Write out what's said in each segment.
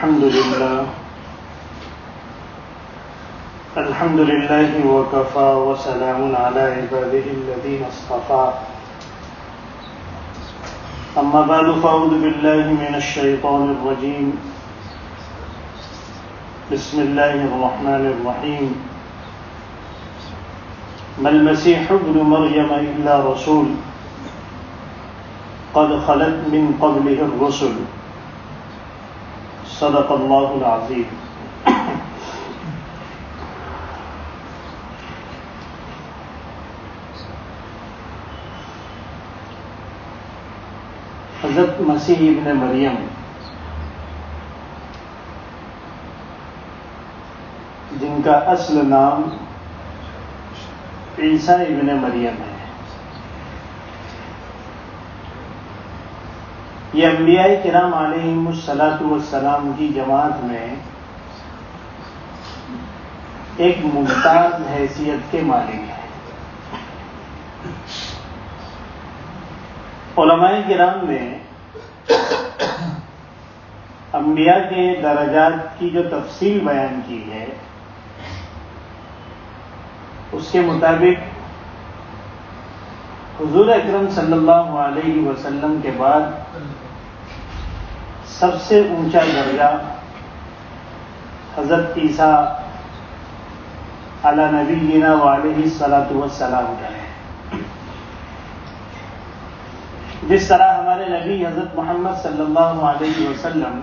الحمد لله وكفى وسلام على عباده الذين اصطفى أما بعد فأعوذ بالله من الشيطان الرجيم بسم الله الرحمن الرحيم ما المسيح ابن مريم إلا رسول قد خلت من قبله الرسل صدق اللہ العظیم. حضرت مسیح ابن مریم جن کا اصل نام عیسیٰ ابن مریم ہے، یہ انبیاء کرام علیہم الصلاۃ والسلام کی جماعت میں ایک ممتاز حیثیت کے مالک ہیں. علماء کرام نے انبیاء کے درجات کی جو تفصیل بیان کی ہے، اس کے مطابق حضور اکرم صلی اللہ علیہ وسلم کے بعد سب سے اونچا درجہ حضرت عیسیٰ علی نبینا وعلیہ الصلاۃ والسلام کا ہے. جس طرح ہمارے نبی حضرت محمد صلی اللہ علیہ وسلم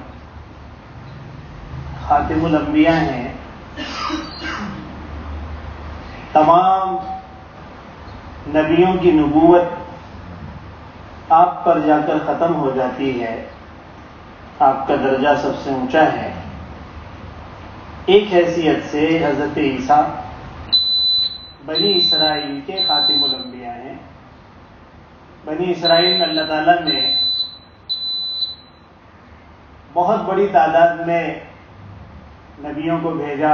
خاتم الانبیاء ہیں، تمام نبیوں کی نبوت آپ پر جا کر ختم ہو جاتی ہے، آپ کا درجہ سب سے اونچا ہے. ایک حیثیت سے حضرت عیسیٰ بنی اسرائیل کے خاتم الانبیاء ہیں. بنی اسرائیل میں اللہ تعالیٰ نے بہت بڑی تعداد میں نبیوں کو بھیجا،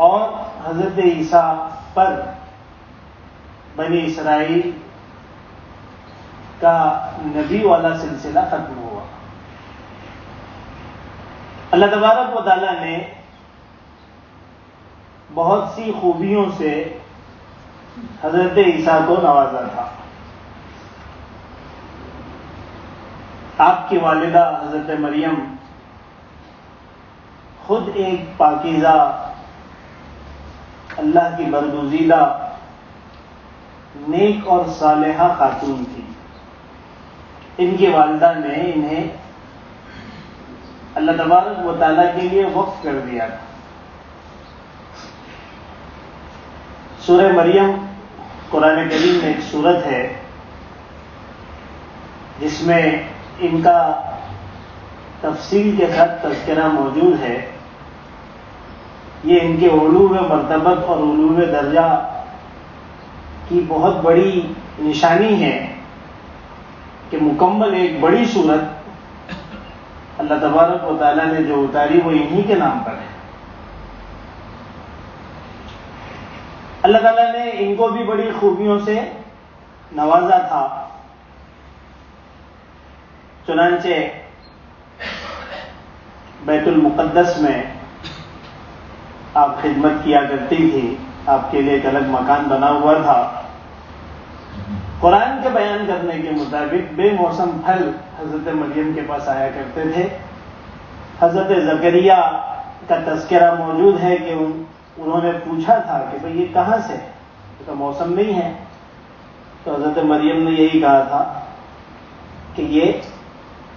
اور حضرت عیسیٰ پر بنی اسرائیل کا نبی والا سلسلہ ختم ہوا. اللہ تبارک و تعالیٰ نے بہت سی خوبیوں سے حضرت عیسیٰ کو نوازا تھا. آپ کی والدہ حضرت مریم خود ایک پاکیزہ اللہ کی برگزیدہ نیک اور صالحہ خاتون تھی. ان کی والدہ نے انہیں اللہ تبارک و تعالیٰ کے لیے وقف کر دیا تھا. سورہ مریم قرآن کریم میں ایک سورت ہے جس میں ان کا تفصیل کے ساتھ تذکرہ موجود ہے. یہ ان کے علو مرتبت اور علو درجہ کی بہت بڑی نشانی ہے کہ مکمل ایک بڑی سورت اللہ تبارک و تعالیٰ نے جو اتاری وہ انہی کے نام پر ہے. اللہ تعالیٰ نے ان کو بھی بڑی خوبیوں سے نوازا تھا. چنانچہ بیت المقدس میں آپ خدمت کیا کرتی تھی، آپ کے لیے ایک الگ مکان بنا ہوا تھا. قرآن کے بیان کرنے کے مطابق بے موسم پھل حضرت مریم کے پاس آیا کرتے تھے. حضرت زکریا کا تذکرہ موجود ہے کہ انہوں نے پوچھا تھا کہ بھئی یہ کہاں سے، اس کا موسم نہیں ہے. تو حضرت مریم نے یہی کہا تھا کہ یہ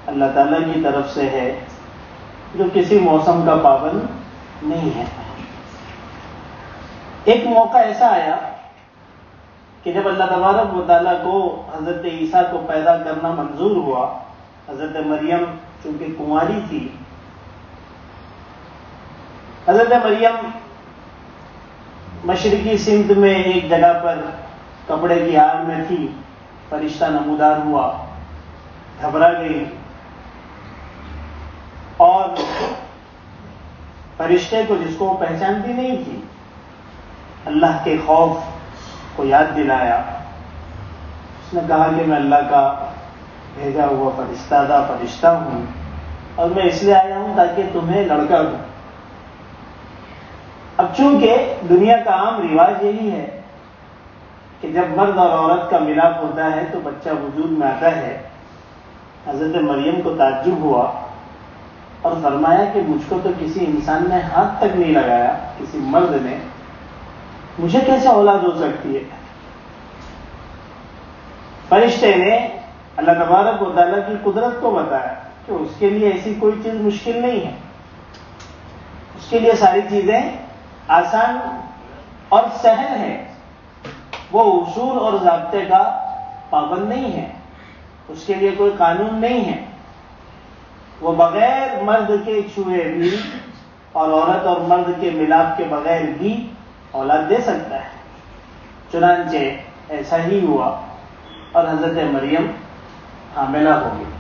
اللہ تعالیٰ کی طرف سے ہے جو کسی موسم کا پابند نہیں ہے. ایک موقع ایسا آیا کہ جب اللہ تبارک و تعالیٰ کو حضرت عیسیٰ کو پیدا کرنا منظور ہوا، حضرت مریم چونکہ کنواری تھی، حضرت مریم مشرقی سمت میں ایک جگہ پر کپڑے کی آڑ میں تھی. فرشتہ نمودار ہوا، گھبرا گئی، اور فرشتے کو جس کو وہ پہچانتی نہیں تھی اللہ کے خوف کو یاد دلایا. اس نے کہا کہ میں اللہ کا بھیجا ہوا فرشتہ ہوں، اور میں اس لیے آیا ہوں تاکہ تمہیں لڑکا دوں۔ اب چونکہ دنیا کا عام رواج یہی ہے کہ جب مرد اور عورت کا ملاپ ہوتا ہے تو بچہ وجود میں آتا ہے۔ حضرت مریم کو تعجب ہوا اور فرمایا کہ مجھ کو تو کسی انسان نے ہاتھ تک نہیں لگایا، کسی مرد نے، مجھے کیسے اولاد ہو سکتی ہے؟ فرشتے نے اللہ تبارک و تعالیٰ کی قدرت کو بتایا کہ اس کے لیے ایسی کوئی چیز مشکل نہیں ہے، اس کے لیے ساری چیزیں آسان اور سہل ہیں، وہ اصول اور ضابطے کا پابند نہیں ہے، اس کے لیے کوئی قانون نہیں ہے، وہ بغیر مرد کے چھوئے بھی اور عورت اور مرد کے ملاپ کے بغیر بھی اولاد دے سکتا ہے۔ چنانچہ ایسا ہی ہوا اور حضرت مریم حاملہ ہو گئی،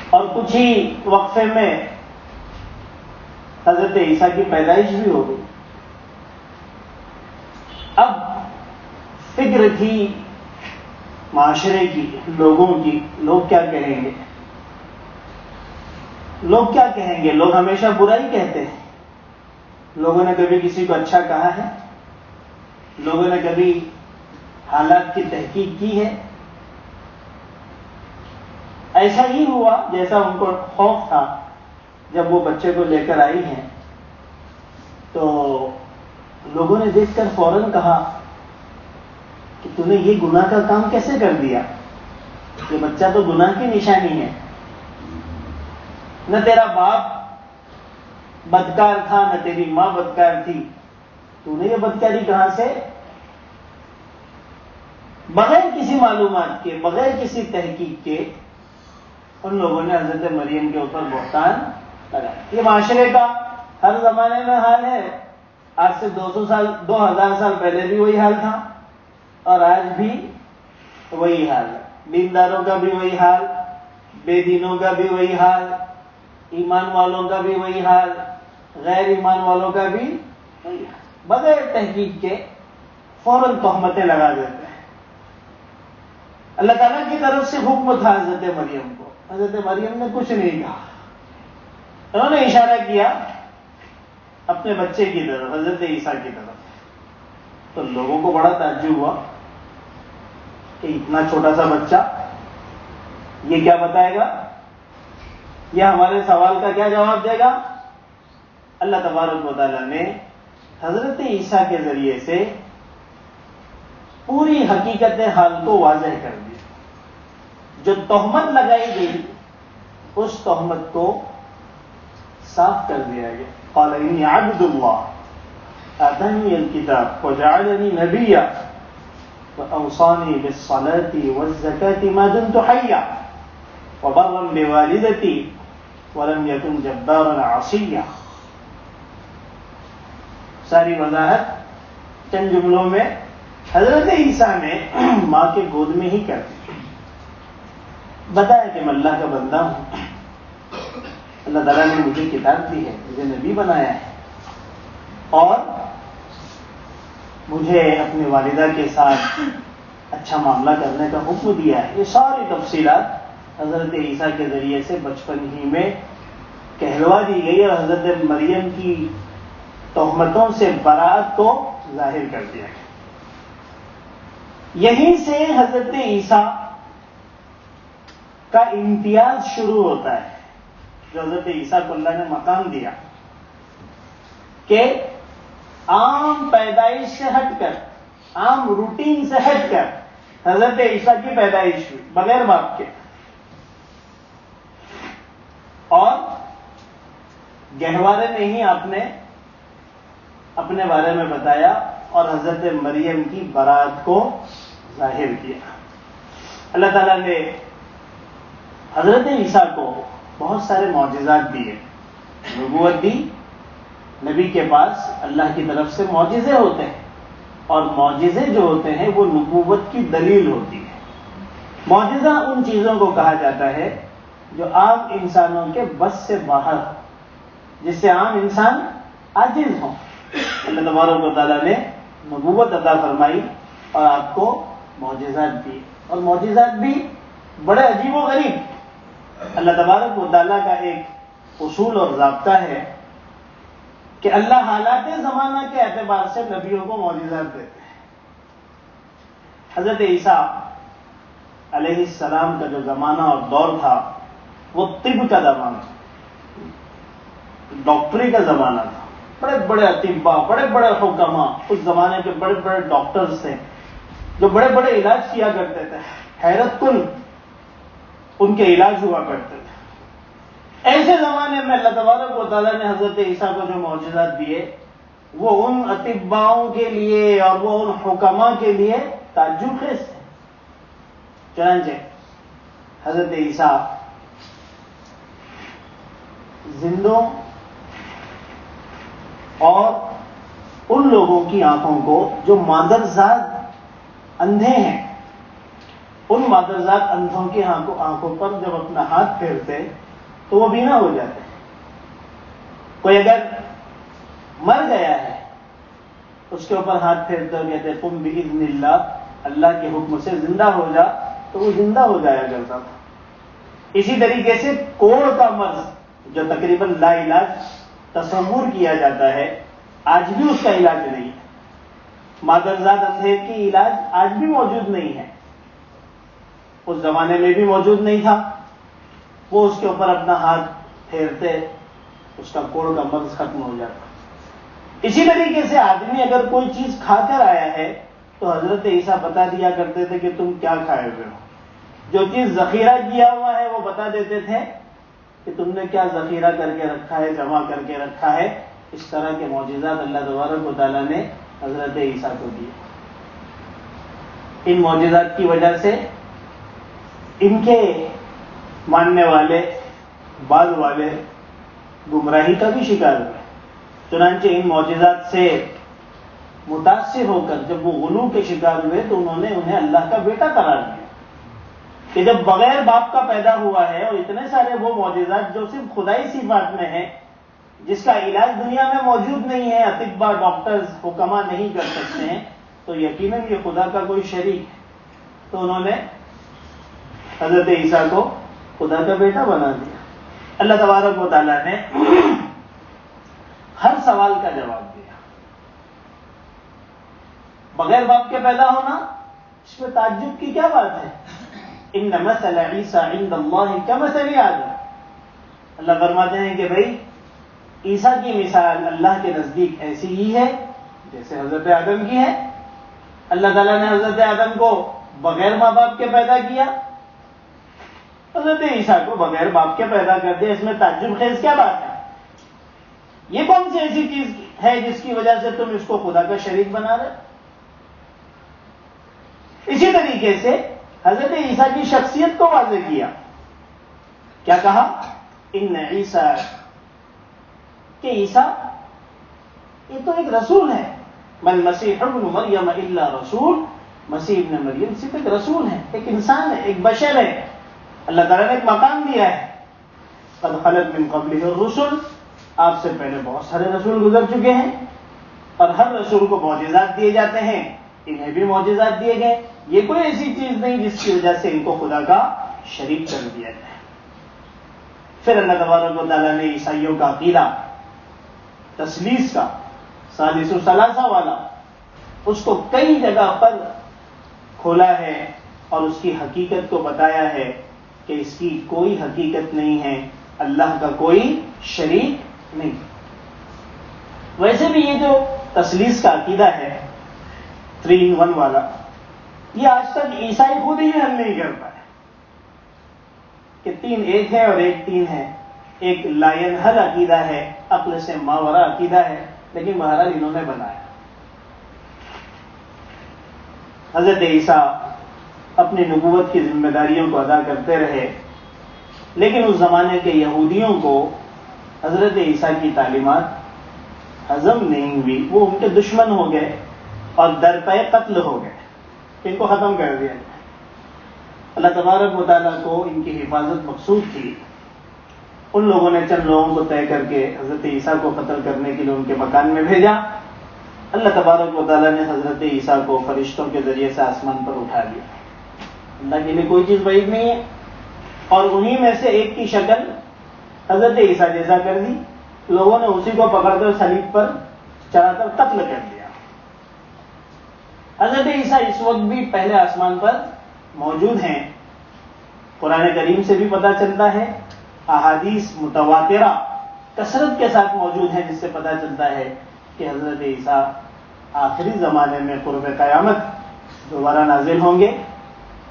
اور کچھ ہی وقفے میں حضرت عیسیٰ کی پیدائش بھی ہو گئی۔ اب فکر تھی معاشرے کی، لوگوں کی، لوگ کیا کہیں گے، لوگ کیا کہیں گے؟ لوگ ہمیشہ برا ہی کہتے ہیں۔ لوگوں نے کبھی کسی کو اچھا کہا ہے؟ لوگوں نے کبھی حالات کی تحقیق کی ہے؟ ایسا ہی ہوا جیسا ان کو خوف تھا جب وہ بچے کو لے کر آئی ہیں، تو لوگوں نے دیکھ کر فوراً کہا کہ تو نے یہ گناہ کا کام کیسے کر دیا؟ یہ بچہ تو گناہ کی نشانی ہے، نہ تیرا باپ بدکار تھا نہ تیری ماں بدکار تھی، تو نے یہ بدکاری کہاں سے؟ بغیر کسی معلومات کے، بغیر کسی تحقیق کے ان لوگوں نے حضرت مریم کے اوپر بہتان لگایا۔ یہ معاشرے کا ہر زمانے میں حال ہے، آج سے 2000 سال پہلے بھی وہی حال تھا اور آج بھی وہی حال ہے۔ دینداروں کا بھی وہی حال، بے دینوں کا بھی وہی حال، ایمان والوں کا بھی وہی حال، غیر ایمان والوں کا بھی وہی حال۔ بغیر تحقیق کے فوراً تہمتیں لگا دیتے ہیں۔ اللہ تعالیٰ کی طرف سے حکم تھا حضرت مریم کو، حضرت مریم نے کچھ نہیں کہا، انہوں نے اشارہ کیا اپنے بچے کی طرف، حضرت عیسیٰ کی طرف۔ تو لوگوں کو بڑا تعجب ہوا کہ اتنا چھوٹا سا بچہ یہ کیا بتائے گا، یہ ہمارے سوال کا کیا جواب دے گا؟ اللہ تبارک و تعالیٰ نے حضرت عیسیٰ کے ذریعے سے پوری حقیقت حال کو واضح کر دیا۔ جو تہمت لگائی گئی اس تہمت کو صاف کر دیا گیا۔ قال انی عبد اللہ آتانی الکتاب وجعلنی نبیا واوصانی بالصلاة والزکاة ما دمت حیا وبرا بوالدتی ولم یکن جبارا عصیا۔ ساری وضاحت چند جملوں میں حضرت عیسیٰ نے ماں کے گود میں ہی کر دی، بتایا کہ میں اللہ کا بندہ ہوں، اللہ تعالیٰ نے مجھے کتاب دی ہے، مجھے نبی بنایا ہے، اور مجھے اپنی والدہ کے ساتھ اچھا معاملہ کرنے کا حکم دیا ہے۔ یہ ساری تفصیلات حضرت عیسیٰ کے ذریعے سے بچپن ہی میں کہلوا دی گئی اور حضرت مریم کی تہمتوں سے برات کو ظاہر کر دیا گیا۔ یہیں سے حضرت عیسیٰ کا امتیاز شروع ہوتا ہے، جو حضرت عیسیٰ کو اللہ نے مقام دیا کہ عام پیدائش سے ہٹ کر، عام روٹین سے ہٹ کر حضرت عیسیٰ کی پیدائش ہوئی بغیر باپ کے، اور گہوارے میں ہی آپ نے اپنے بارے میں بتایا اور حضرت مریم کی برات کو ظاہر کیا۔ اللہ تعالیٰ نے حضرت عیسیٰ کو بہت سارے معجزات دیے، نبوت دی، نبی کے پاس اللہ کی طرف سے معجزے ہوتے ہیں، اور معجزے جو ہوتے ہیں وہ نبوت کی دلیل ہوتی ہے۔ معجزہ ان چیزوں کو کہا جاتا ہے جو عام انسانوں کے بس سے باہر ہو، جس سے عام انسان عاجز ہوں۔ اللہ تبارک و تعالیٰ نے نبوت عطا فرمائی اور آپ کو معجزات دیے، اور معجزات بھی بڑے عجیب و غریب۔ اللہ تبارک و تعالیٰ کا ایک اصول اور ضابطہ ہے کہ اللہ حالات زمانہ کے اعتبار سے نبیوں کو معجزات دیتے ہیں۔ حضرت عیسیٰ علیہ السلام کا جو زمانہ اور دور تھا وہ طب کا زمانہ تھا، ڈاکٹری کا زمانہ تھا۔ بڑے بڑے اطباء، بڑے بڑے حکما، اس زمانے کے بڑے بڑے ڈاکٹرز تھے جو بڑے بڑے علاج کیا کرتے تھے، حیرت کن ان کے علاج ہوا کرتے تھے۔ ایسے زمانے میں اللہ تبارک و تعالیٰ نے حضرت عیسیٰ کو جو معجزات دیے وہ ان اطباؤں کے لیے اور وہ ان حکما کے لیے تعجب خیز تھے۔ چنانچہ حضرت عیسیٰ زندوں اور ان لوگوں کی آنکھوں کو جو مادرزاد اندھے ہیں، ان مادرزاد اندھوں کی آنکھوں پر جب اپنا ہاتھ پھیرتے تو وہ بینا ہو جاتے ہیں۔ کوئی اگر مر گیا ہے اس کے اوپر ہاتھ پھیرتے ہوئے کہتے قم بإذن اللہ، اللہ کے حکم سے زندہ ہو جا، تو وہ زندہ ہو جایا کرتا تھا۔ اسی طریقے سے کوڑ کا مرض جو تقریباً لا علاج تصور کیا جاتا ہے، آج بھی اس کا علاج نہیں ہے۔ مادرزاد اندھے کی علاج آج بھی موجود نہیں ہے، اس زمانے میں بھی موجود نہیں تھا۔ وہ اس کے اوپر اپنا ہاتھ پھیرتے، اس کا کوڑ کا مرض ختم ہو جاتا۔ اسی طریقے سے آدمی اگر کوئی چیز کھا کر آیا ہے تو حضرت عیسیٰ بتا دیا کرتے تھے کہ تم کیا کھائے ہوئے ہو۔ جو چیز ذخیرہ کیا ہوا ہے وہ بتا دیتے تھے کہ تم نے کیا ذخیرہ کر کے رکھا ہے، جمع کر کے رکھا ہے۔ اس طرح کے معجزات اللہ تبارک و تعالیٰ نے حضرت عیسیٰ کو دیے۔ ان معجزات کی وجہ سے ان کے ماننے والے، بعد والے گمراہی کا بھی شکار ہوئے۔ چنانچہ ان معجزات سے متاثر ہو کر جب وہ غلو کے شکار ہوئے تو انہوں نے انہیں اللہ کا بیٹا قرار دیا کہ جب بغیر باپ کا پیدا ہوا ہے اور اتنے سارے وہ معجزات جو صرف خدائی صفات میں ہیں، جس کا علاج دنیا میں موجود نہیں ہے، اطباء ڈاکٹرز حکما نہیں کر سکتے ہیں، تو یقیناً یہ خدا کا کوئی شریک ہے۔ تو انہوں نے حضرت عیسیٰ کو خدا کا بیٹا بنا دیا۔ اللہ تبارک و تعالیٰ نے ہر سوال کا جواب دیا۔ بغیر باپ کے پیدا ہونا، اس میں تعجب کی کیا بات ہے؟ ان مثل عیسیٰ عند اللہ کمثل آدم۔ اللہ فرماتے ہیں کہ بھائی عیسیٰ کی مثال اللہ کے نزدیک ایسی ہی ہے جیسے حضرت آدم کی ہے۔ اللہ تعالیٰ نے حضرت آدم کو بغیر ماں باپ کے پیدا کیا، حضرت عیسیٰ کو بغیر باپ کے پیدا کر دیا۔ اس میں تعجب خیز کیا بات ہے؟ یہ کون سی ایسی چیز ہے جس کی وجہ سے تم اس کو خدا کا شریک بنا رہے؟ اسی طریقے سے حضرت عیسیٰ کی شخصیت کو واضح کیا۔ کیا کہا؟ ان عیسیٰ، کہ عیسیٰ یہ تو ایک رسول ہے۔ من مسیح ابن مریم الا رسول، مسیح ابن مریم صرف ایک رسول ہے، ایک انسان ہے، ایک بشر ہے۔ اللہ تعالیٰ نے ایک مقام دیا ہے، قد خلت من قبلہ الرسل، آپ سے پہلے بہت سارے رسول گزر چکے ہیں، اور ہر رسول کو معجزات دیے جاتے ہیں، انہیں بھی معجزات دیے گئے۔ یہ کوئی ایسی چیز نہیں جس کی وجہ سے ان کو خدا کا شریک کر دیا جائے۔ پھر اللہ تبارک و تعالیٰ نے عیسائیوں کا عقیدہ تثلیث کا، ثالث و ثلاثہ والا، اس کو کئی جگہ پر کھولا ہے اور اس کی حقیقت کو بتایا ہے کہ اس کی کوئی حقیقت نہیں ہے، اللہ کا کوئی شریک نہیں۔ ویسے بھی یہ جو تثلیث کا عقیدہ ہے 3 in 1 والا، یہ آج تک عیسائی خود ہی حل نہیں کر پائے کہ 3 ایک ہے اور 1 3 ہے۔ ایک لا ينحل عقیدہ ہے، عقل سے ماورا عقیدہ ہے، لیکن بہرحال انہوں نے بنایا۔ حضرت عیسیٰ اپنی نبوت کی ذمہ داریوں کو ادا کرتے رہے، لیکن اس زمانے کے یہودیوں کو حضرت عیسیٰ کی تعلیمات ہضم نہیں ہوئی، وہ ان کے دشمن ہو گئے اور درپے قتل ہو گئے، ان کو ختم کر دیا۔ اللہ تبارک و تعالیٰ کو ان کی حفاظت مقصود تھی۔ ان لوگوں نے چند لوگوں کو طے کر کے حضرت عیسیٰ کو قتل کرنے کے لیے ان کے مکان میں بھیجا۔ اللہ تبارک و تعالیٰ نے حضرت عیسیٰ کو فرشتوں کے ذریعے سے آسمان پر اٹھا لیا۔ اللہ کے لیے کوئی چیز بعید نہیں ہے۔ اور انہی میں سے ایک کی شکل حضرت عیسیٰ جیسا کر دی. لوگوں نے اسی کو پکڑ کر صلیب پر چڑھا کر قتل کر دیا. حضرت عیسیٰ اس وقت بھی پہلے آسمان پر موجود ہیں. قرآن کریم سے بھی پتہ چلتا ہے, احادیث متواترہ کثرت کے ساتھ موجود ہیں, جس سے پتہ چلتا ہے کہ حضرت عیسیٰ آخری زمانے میں قرب قیامت دوبارہ نازل ہوں گے.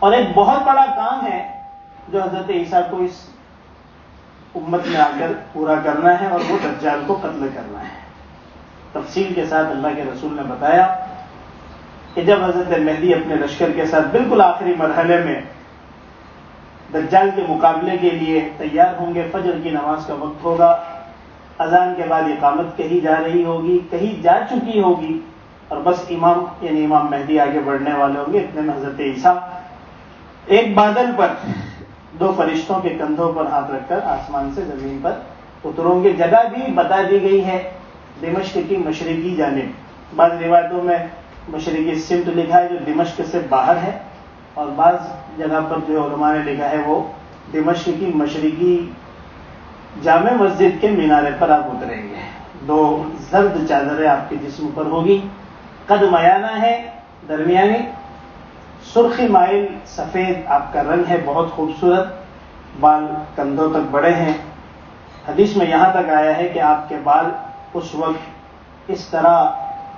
اور ایک بہت بڑا کام ہے جو حضرت عیسیٰ کو اس امت میں آ کر پورا کرنا ہے, اور وہ دجال کو قتل کرنا ہے. تفصیل کے ساتھ اللہ کے رسول نے بتایا کہ جب حضرت مہدی اپنے لشکر کے ساتھ بالکل آخری مرحلے میں دجال کے مقابلے کے لیے تیار ہوں گے, فجر کی نماز کا وقت ہوگا, اذان کے بعد اقامت کہی جا رہی ہوگی, کہی جا چکی ہوگی, اور بس امام یعنی امام مہدی آگے بڑھنے والے ہوں گے. اتنے میں حضرت عیسیٰ ایک بادل پر دو فرشتوں کے کندھوں پر ہاتھ رکھ کر آسمان سے زمین پر اتروں گے. جگہ بھی بتا دی گئی ہے, دمشق کی مشرقی جانب. بعض روایتوں میں مشرقی سمت لکھا ہے جو دمشق سے باہر ہے, اور بعض جگہ پر جو علماء نے لکھا ہے وہ دمشق کی مشرقی جامع مسجد کے مینارے پر آپ اتریں گے. دو زرد چادریں آپ کے جسم پر ہوگی, قد میانہ ہے, درمیانی, سرخی مائل سفید آپ کا رنگ ہے, بہت خوبصورت, بال کندھوں تک بڑے ہیں. حدیث میں یہاں تک آیا ہے کہ آپ کے بال اس وقت اس طرح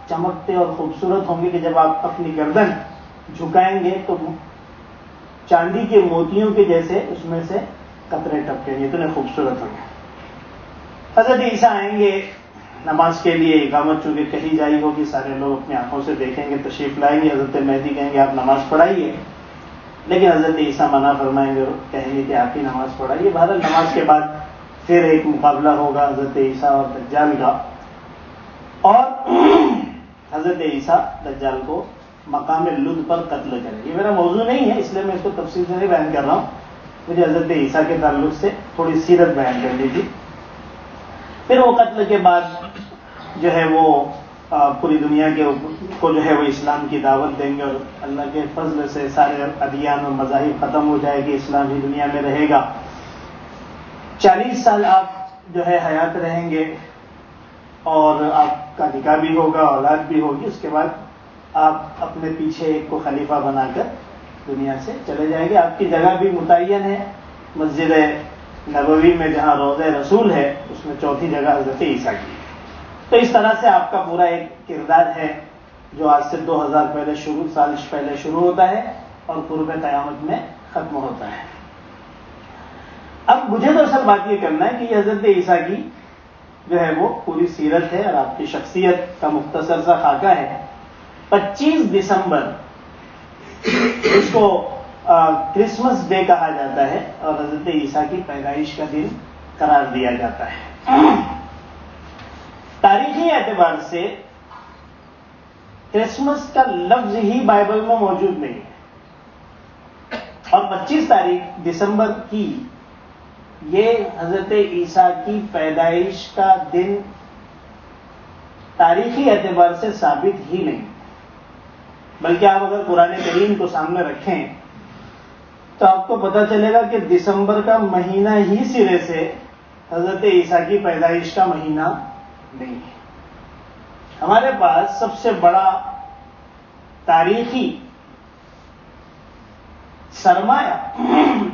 چمکتے اور خوبصورت ہوں گے کہ جب آپ اپنی گردن جھکائیں گے تو چاندی کے موتیوں کے جیسے اس میں سے قطرے ٹپکیں گے, اتنے خوبصورت ہوں گے. حضرت عیسیٰ آئیں گے نماز کے لیے, اقامت چونکہ کہی جائی ہوگی, سارے لوگ اپنی آنکھوں سے دیکھیں گے, تشریف لائیں گے. حضرت مہدی کہیں گے آپ نماز پڑھائیے, لیکن حضرت عیسیٰ منع فرمائیں گے, کہیں گے کہ آپ ہی نماز پڑھائیے. بہرحال نماز کے بعد پھر ایک مقابلہ ہوگا حضرت عیسیٰ اور دجال کا, اور حضرت عیسیٰ دجال کو مقام لد پر قتل کریں. یہ میرا موضوع نہیں ہے, اس لیے میں اس کو تفصیل سے نہیں بیان کر رہا ہوں. مجھے حضرت عیسیٰ کے تعلق سے تھوڑی سیرت بیان کر دی تھی. پھر وہ قتل کے بعد جو ہے وہ پوری دنیا کو جو ہے وہ اسلام کی دعوت دیں گے, اور اللہ کے فضل سے سارے ادیان اور مذاہب ختم ہو جائے گی, اسلام ہی دنیا میں رہے گا. 40 سال آپ جو ہے حیات رہیں گے, اور آپ کا نکاح بھی ہوگا, اولاد بھی ہوگی. اس کے بعد آپ اپنے پیچھے ایک کو خلیفہ بنا کر دنیا سے چلے جائیں گے. آپ کی جگہ بھی متعین ہے, مسجد نبوی میں جہاں روضہ رسول ہے اس میں چوتھی جگہ حضرت عیسیٰ کی. تو اس طرح سے آپ کا پورا ایک کردار ہے جو آج سے 2000 سال پہلے شروع ہوتا ہے اور قرب قیامت میں ختم ہوتا ہے. اب مجھے دراصل بات یہ کرنا ہے کہ یہ حضرت عیسیٰ کی جو ہے وہ پوری سیرت ہے اور آپ کی شخصیت کا مختصر سا خاکہ ہے. 25 دسمبر اس کو کرسمس ڈے کہا جاتا ہے اور حضرت عیسیٰ کی پیدائش کا دن قرار دیا جاتا ہے. تاریخی اعتبار سے کرسمس کا لفظ ہی بائبل میں موجود نہیں ہے, اور 25 تاریخ دسمبر کی یہ حضرت عیسیٰ کی پیدائش کا دن تاریخی اعتبار سے ثابت ہی نہیں. بلکہ آپ اگر قرآن کریم کو سامنے رکھیں تو آپ کو پتہ چلے گا کہ دسمبر کا مہینہ ہی سرے سے حضرت عیسیٰ کی پیدائش کا مہینہ نہیں ہے. ہمارے پاس سب سے بڑا تاریخی سرمایہ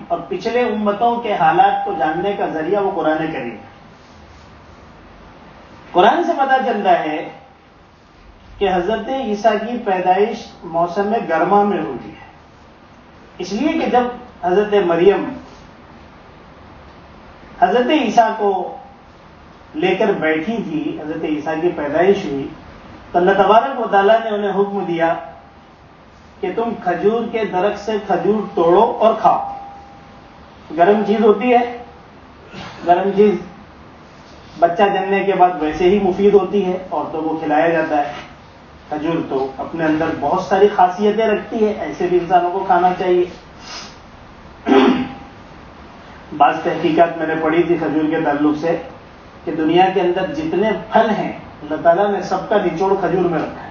اور پچھلے امتوں کے حالات کو جاننے کا ذریعہ وہ قرآن کریم ہے. قرآن سے پتہ چلتا ہے کہ حضرت عیسیٰ کی پیدائش موسم گرما میں ہوئی ہے, اس لیے کہ جب حضرت مریم حضرت عیسیٰ کو لے کر بیٹھی تھی, حضرت عیسیٰ کی پیدائش ہوئی, تو اللہ تبارک و تعالیٰ نے انہیں حکم دیا کہ تم کھجور کے درخت سے کھجور توڑو اور کھاؤ. گرم چیز ہوتی ہے, گرم چیز بچہ جننے کے بعد ویسے ہی مفید ہوتی ہے, عورتوں کو کھلایا جاتا ہے. کھجور تو اپنے اندر بہت ساری خاصیتیں رکھتی ہے, ایسے بھی انسانوں کو کھانا چاہیے. بعض تحقیقات میں نے پڑھی تھی کھجور کے تعلق سے کہ دنیا کے اندر جتنے پھل ہیں اللہ تعالیٰ نے سب کا نچوڑ کھجور میں رکھا ہے.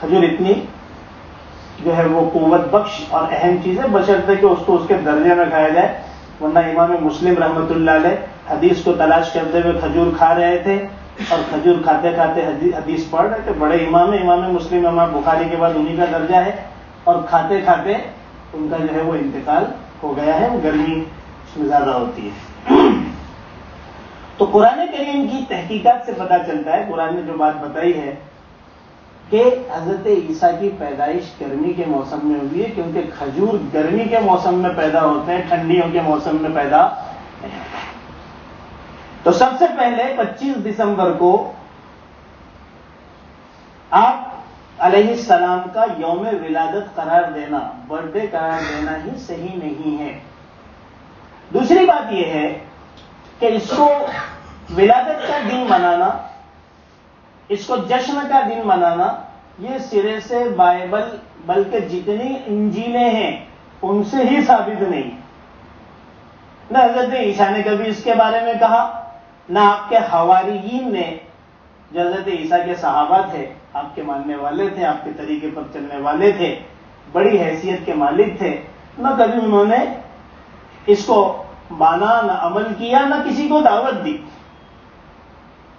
کھجور اتنی جو ہے وہ قوت بخش اور اہم چیز ہے, بشرطے کہ اس کو اس کے درجے میں کھایا جائے. ورنہ امام مسلم رحمۃ اللہ علیہ حدیث کو تلاش کرتے ہوئے کھجور کھا رہے تھے اور کھجور کھاتے کھاتے حدیث پڑھ رہے تھے. بڑے امام مسلم امام بخاری کے بعد انہی کا درجہ ہے, اور کھاتے کھاتے ان کا جو ہے وہ انتقال ہو گیا ہے. وہ گرمی اس میں زیادہ ہوتی ہے. تو قرآن کریم کی تحقیقات سے پتہ چلتا ہے, قرآن نے جو بات بتائی ہے کہ حضرت عیسیٰ کی پیدائش گرمی کے موسم میں ہوئی ہے, کیونکہ کھجور گرمی کے موسم میں پیدا ہوتے ہیں, ٹھنڈیوں کے موسم میں پیدا نہیں ہوتے. تو سب سے پہلے 25 دسمبر کو آپ علیہ السلام کا یوم ولادت قرار دینا, برتھ ڈے قرار دینا ہی صحیح نہیں ہے. دوسری بات یہ ہے کہ اس کو ولادت کا دن منانا, اس کو جشن کا دن منانا, یہ سرے سے بائبل بلکہ جتنی انجیلیں ہیں ان سے ہی ثابت نہیں. نہ حضرت عیسیٰ نے کبھی اس کے بارے میں کہا, نہ آپ کے حواریین نے جو حضرت عیسیٰ کے صحابہ تھے, آپ کے ماننے والے تھے, آپ کے طریقے پر چلنے والے تھے, بڑی حیثیت کے مالک تھے, نہ کبھی انہوں نے اس کو مانا, نہ عمل کیا, نہ کسی کو دعوت دی.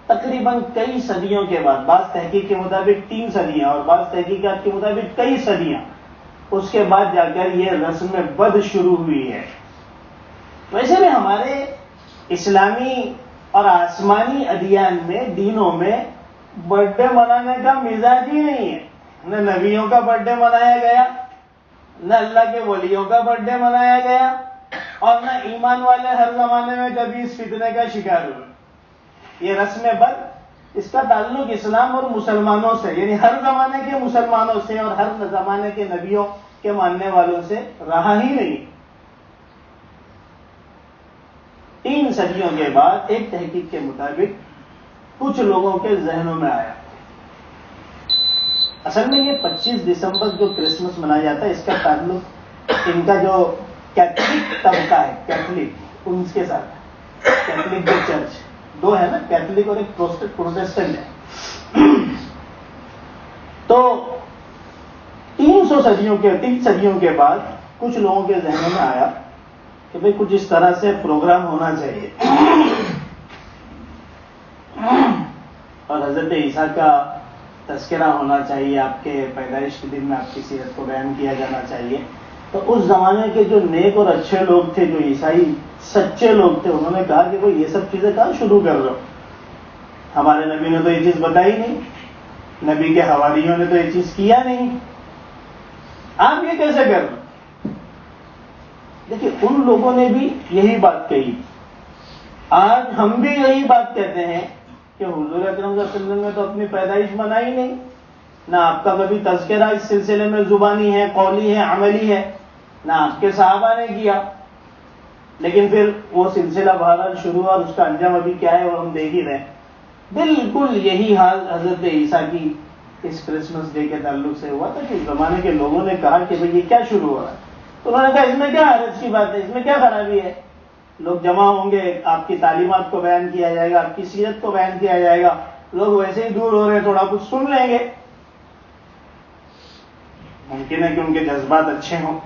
تقریباً کئی صدیوں کے بعد, بعض تحقیق کے مطابق 3 صدیاں اور بعض تحقیقات کے مطابق کئی صدیاں, اس کے بعد جا کر یہ رسم بد شروع ہوئی ہے. ویسے بھی ہمارے اسلامی اور آسمانی ادیان میں, دینوں میں برتھ ڈے منانے کا مزاج ہی نہیں ہے. نہ نبیوں کا برتھ ڈے منایا گیا, نہ اللہ کے ولیوں کا برتھ ڈے منایا گیا, اور نہ ایمان والے ہر زمانے میں کبھی اس فتنے کا شکار ہوئے. یہ رسم بد, اس کا تعلق اسلام اور مسلمانوں سے, یعنی ہر زمانے کے مسلمانوں سے اور ہر زمانے کے نبیوں کے ماننے والوں سے رہا ہی نہیں. 3 صدیوں کے بعد ایک تحقیق کے مطابق کچھ لوگوں کے ذہنوں میں آیا. اصل میں یہ 25 دسمبر جو کرسمس منایا جاتا ہے, اس کا تعلق ان کا جو کیتھولک طبقہ ہے, کیتھولک, ان کے ساتھ. کیتھولک جو چرچ, 2 ہے نا, کیتھولک اور ایک پروٹسٹنٹ ہے. تو 3 صدیوں کے بعد کچھ لوگوں کے ذہنوں میں آیا کہ بھئی کچھ اس طرح سے پروگرام ہونا چاہیے, اور حضرت عیسیٰ کا تذکرہ ہونا چاہیے, آپ کے پیدائش کے دن میں آپ کی سیرت کو بیان کیا جانا چاہیے. تو اس زمانے کے جو نیک اور اچھے لوگ تھے, جو عیسائی سچے لوگ تھے, انہوں نے کہا کہ بھئی یہ سب چیزیں کہاں شروع کر رہے ہو, ہمارے نبی نے تو یہ چیز بتائی نہیں, نبی کے حواریوں نے تو یہ چیز کیا نہیں, آپ یہ کیسے کر رہے؟ دیکھیے, ان لوگوں نے بھی یہی بات کہی, آج ہم بھی یہی بات کہتے ہیں کہ حضور اکرم صلی اللہ علیہ وسلم نے تو اپنی پیدائش منائی نہیں, نہ آپ کا کبھی تذکرہ اس سلسلے میں زبانی ہے, قولی ہے, عملی ہے, نہ آپ کے صحابہ نے کیا. لیکن پھر وہ سلسلہ بہرحال شروع ہوا, اور اس کا انجام ابھی کیا ہے وہ ہم دیکھ ہی رہے ہیں. بالکل یہی حال حضرت عیسیٰ کی اس کرسمس ڈے کے تعلق سے ہوا تھا کہ اس زمانے کے لوگوں نے کہا کہ بھئی یہ کیا شروع ہو رہا ہے. تو انہوں نے کہا اس میں کیا حرج کی بات ہے, اس میں کیا خرابی ہے, لوگ جمع ہوں گے, آپ کی تعلیمات کو بیان کیا جائے گا, آپ کی سیرت کو بیان کیا جائے گا, لوگ ویسے ہی دور ہو رہے ہیں, تھوڑا کچھ سن لیں گے. ممکن ہے کہ ان کے جذبات اچھے ہوں,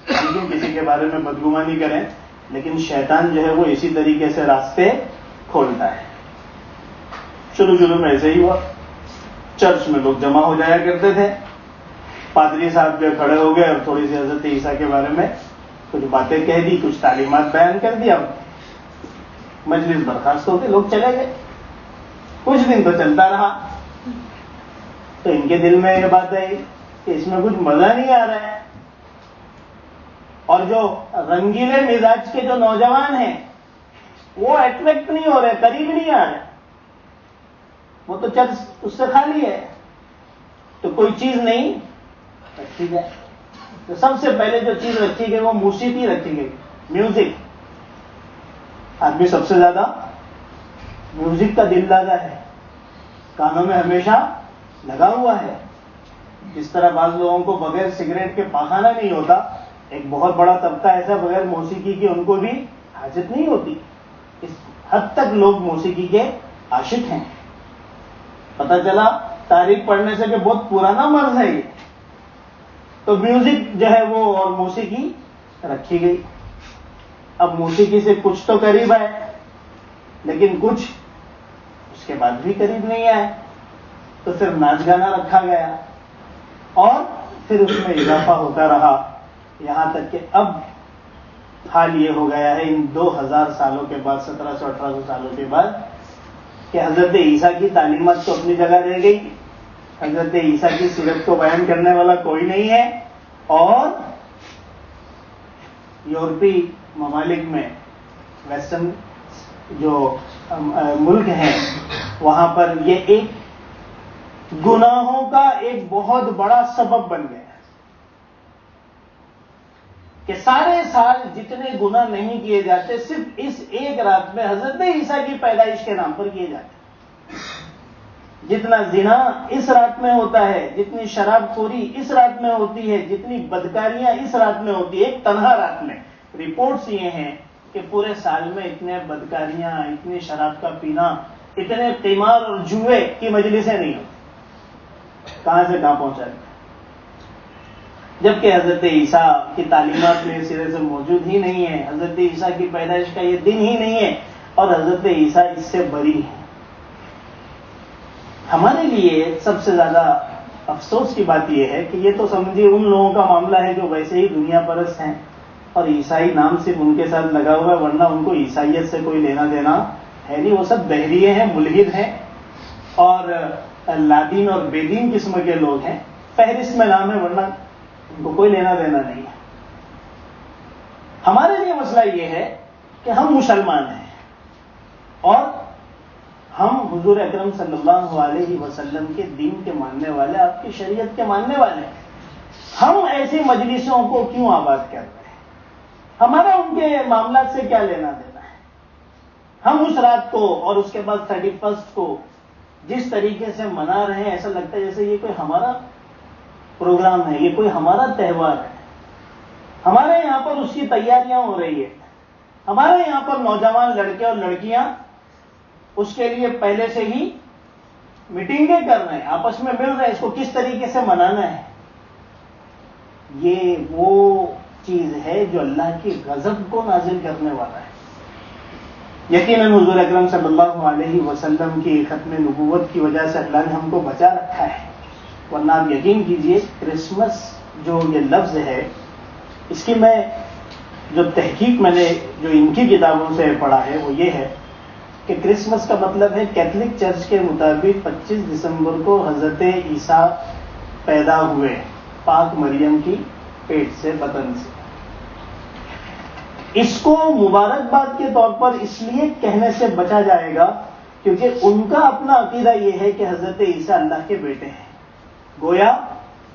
لیکن کسی کے بارے میں بدگمانی کریں, لیکن شیطان جو ہے وہ اسی طریقے سے راستے کھولتا ہے. شروع میں ایسے ہی ہوا, چرچ میں لوگ جمع ہو جایا کرتے تھے, پادری صاحب جو کھڑے ہو گئے اور تھوڑی سی حضرت عیسیٰ کے بارے میں کچھ باتیں کہہ دی, کچھ تعلیمات بیان کر دیا, مجلس برخاست ہو کے لوگ چلے گئے. کچھ دن تو چلتا رہا, تو ان کے دل میں یہ بات آئی کہ اس میں کچھ مزہ نہیں آ رہا ہے, اور جو رنگیلے مزاج کے جو نوجوان ہیں وہ اٹریکٹ نہیں ہو رہے, قریب نہیں آ رہے, وہ تو چرچ اس سے خالی ہے, تو کوئی چیز نہیں رکھی جائے. تو سب سے پہلے جو چیز رکھی گئی وہ موسیقی رکھی گئی, میوزک. آدمی سب سے زیادہ میوزک کا دل لگا ہے, کانوں میں ہمیشہ لگا ہوا ہے. جس طرح بعض لوگوں کو بغیر سگریٹ کے پاخانہ نہیں ہوتا, ایک بہت بڑا طبقہ ایسا بغیر موسیقی کے ان کو بھی حاجت نہیں ہوتی. اس حد تک لوگ موسیقی کے عاشق ہیں. پتہ چلا تاریخ پڑھنے سے کہ بہت پرانا مرض ہے یہ. تو میوزک جو ہے وہ اور موسیقی رکھی گئی. اب موسیقی سے کچھ تو قریب آئے، لیکن کچھ اس کے بعد بھی قریب نہیں آئے، تو پھر ناچ گانا رکھا گیا اور پھر اس میں اضافہ ہوتا رہا، یہاں تک کہ اب حال یہ ہو گیا ہے ان 2000 سالوں کے بعد، 1700-1800 سالوں کے بعد، کہ حضرت عیسیٰ کی تعلیمات تو اپنی جگہ رہ گئی، حضرت عیسیٰ کی سیرت کو بیان کرنے والا کوئی نہیں ہے، اور یورپی ممالک میں، ویسٹرن جو ملک ہیں، وہاں پر یہ ایک گناہوں کا ایک بہت بڑا سبب بن گیا کہ سارے سال جتنے گناہ نہیں کیے جاتے صرف اس ایک رات میں حضرت عیسیٰ کی پیدائش کے نام پر کیے جاتے ہیں۔ جتنا زنا اس رات میں ہوتا ہے، جتنی شراب خوری اس رات میں ہوتی ہے، جتنی بدکاریاں اس رات میں ہوتی ہے، ایک تنہا رات میں۔ رپورٹس یہ ہیں کہ پورے سال میں اتنے بدکاریاں، اتنی شراب کا پینا، اتنے قمار اور جوئے کی مجلسیں نہیں ہوتی، کہاں سے کہاں پہنچا ہے، جبکہ حضرت عیسیٰ کی تعلیمات میں سرے سے موجود ہی نہیں ہے، حضرت عیسیٰ کی پیدائش کا یہ دن ہی نہیں ہے، اور حضرت عیسیٰ اس سے بری ہے۔ ہمارے لیے سب سے زیادہ افسوس کی بات یہ ہے کہ یہ تو سمجھیے ان لوگوں کا معاملہ ہے جو ویسے ہی دنیا پرست ہیں، اور عیسائی نام صرف ان کے ساتھ لگا ہوا ہے، ورنہ ان کو عیسائیت سے کوئی لینا دینا ہے نہیں، وہ سب بحریے ہیں، ملحد ہیں، اور لادین اور بے دین قسم کے لوگ ہیں، فہرست میں نام ہے، ورنہ ان کو کوئی لینا دینا نہیں ہے۔ ہمارے لیے مسئلہ یہ ہے کہ ہم مسلمان ہیں اور ہم حضور اکرم صلی اللہ علیہ وسلم کے دین کے ماننے والے، آپ کی شریعت کے ماننے والے ہیں، ہم ایسی مجلسوں کو کیوں آباد کر رہے ہیں؟ ہمارا ان کے معاملات سے کیا لینا دینا ہے؟ ہم اس رات کو اور اس کے بعد 31 کو جس طریقے سے منا رہے ہیں، ایسا لگتا ہے جیسے یہ کوئی ہمارا پروگرام ہے، یہ کوئی ہمارا تہوار ہے۔ ہمارے یہاں پر اس کی تیاریاں ہو رہی ہے، ہمارے یہاں پر نوجوان لڑکے اور لڑکیاں اس کے لیے پہلے سے ہی میٹنگیں کر رہے ہیں، آپس میں مل رہے ہیں، اس کو کس طریقے سے منانا ہے۔ یہ وہ چیز ہے جو اللہ کی غضب کو نازل کرنے والا ہے۔ یقیناً حضور اکرم صلی اللہ علیہ وسلم کی ختم نبوت کی وجہ سے اللہ نے ہم کو بچا رکھا ہے، ورنہ آپ یقین کیجئے کرسمس جو یہ لفظ ہے، اس کی میں جو تحقیق میں نے جو ان کی کتابوں سے پڑھا ہے وہ یہ ہے کہ کرسمس کا مطلب ہے، کیتھولک چرچ کے مطابق 25 دسمبر کو حضرت عیسیٰ پیدا ہوئے پاک مریم کی پیٹ سے، بطن سے۔ اس کو مبارکباد کے طور پر اس لیے کہنے سے بچا جائے گا کیونکہ ان کا اپنا عقیدہ یہ ہے کہ حضرت عیسیٰ اللہ کے بیٹے ہیں، گویا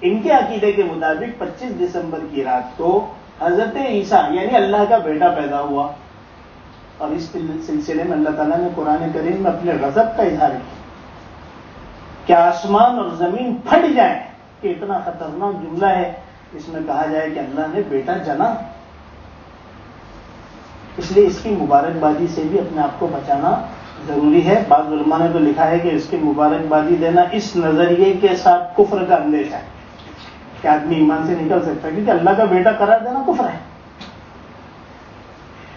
ان کے عقیدے کے مطابق 25 دسمبر کی رات کو حضرت عیسیٰ یعنی اللہ کا بیٹا پیدا ہوا، اور اس سلسلے میں اللہ تعالیٰ نے قرآن کریم میں اپنے غضب کا اظہار کیا کہ آسمان اور زمین پھٹ جائیں، کہ اتنا خطرناک جملہ ہے اس میں کہا جائے کہ اللہ نے بیٹا جنا۔ اس لیے اس کی مبارکبادی سے بھی اپنے آپ کو بچانا ضروری ہے۔ بعض علماء نے تو لکھا ہے کہ اس کی مبارکبادی دینا اس نظریے کے ساتھ کفر کا اندیشہ ہے کہ آدمی ایمان سے نکل سکتا ہے، کیونکہ اللہ کا بیٹا قرار دینا کفر ہے۔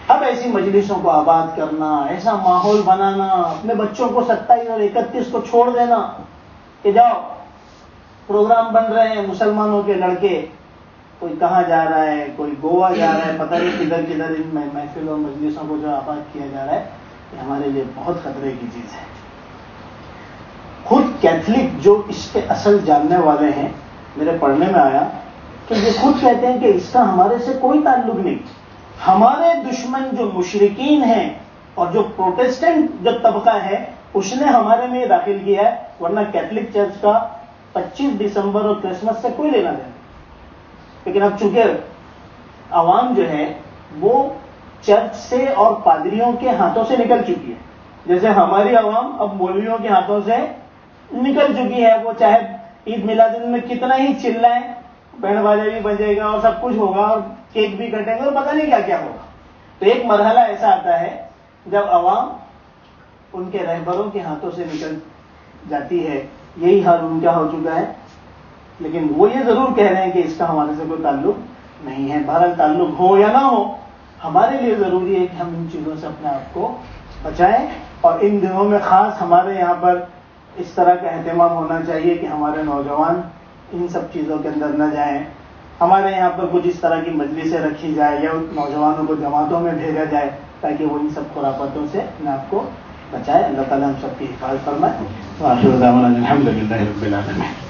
اب ایسی مجلسوں کو آباد کرنا، ایسا ماحول بنانا، اپنے بچوں کو 27 اور 31 کو چھوڑ دینا کہ جاؤ پروگرام بن رہے ہیں مسلمانوں کے لڑکے، کوئی کہاں جا رہا ہے، کوئی گوا جا رہا ہے، پتہ نہیں کدھر کدھر ان محفل اور مجلسوں کو جو آباد کیا جا رہا ہے، یہ ہمارے لیے بہت خطرے کی چیز ہے۔ خود کیتھولک جو اس کے اصل جاننے والے ہیں، میرے پڑھنے میں آیا کہ یہ خود کہتے ہیں کہ اس کا ہمارے سے کوئی تعلق نہیں، ہمارے دشمن جو مشرکین ہیں اور جو پروٹسٹنٹ جو طبقہ ہے اس نے ہمارے میں داخل کیا ہے، ورنہ کیتھولک چرچ کا 25 دسمبر اور کرسمس سے کوئی لینا دینا۔ لیکن اب چونکہ عوام جو ہے وہ چرچ سے اور پادریوں کے ہاتھوں سے نکل چکی ہے، جیسے ہماری عوام اب مولویوں کے ہاتھوں سے نکل چکی ہے، وہ چاہے عید میلاد میں کتنا ہی چلائیں، بینڈ باجا بھی بجے گا اور سب کچھ ہوگا اور کیک بھی کٹیں گے اور پتہ نہیں کیا کیا ہوگا۔ تو ایک مرحلہ ایسا آتا ہے جب عوام ان کے رہبروں کے ہاتھوں سے نکل جاتی ہے، یہی حال ان کا ہو چکا ہے۔ لیکن وہ یہ ضرور کہہ رہے ہیں کہ اس کا ہمارے سے کوئی تعلق نہیں ہے۔ بہرحال تعلق ہو یا نہ ہو، ہمارے لیے ضروری ہے کہ ہم ان چیزوں سے اپنے آپ کو بچائیں، اور ان دنوں میں خاص ہمارے یہاں پر اس طرح کا اہتمام ہونا چاہیے کہ ہمارے نوجوان ان سب چیزوں کے اندر نہ جائیں. ہمارے یہاں پر کچھ اس طرح کی مجلسیں رکھی جائے یا نوجوانوں کو جماعتوں میں بھیجا جائے تاکہ وہ ان سب خرافاتوں سے اپنے آپ کو بچائے. اللہ تعالیٰ ہم سب کی حفاظت فرمائے. وآخر دعوانا الحمد للہ رب العالمین.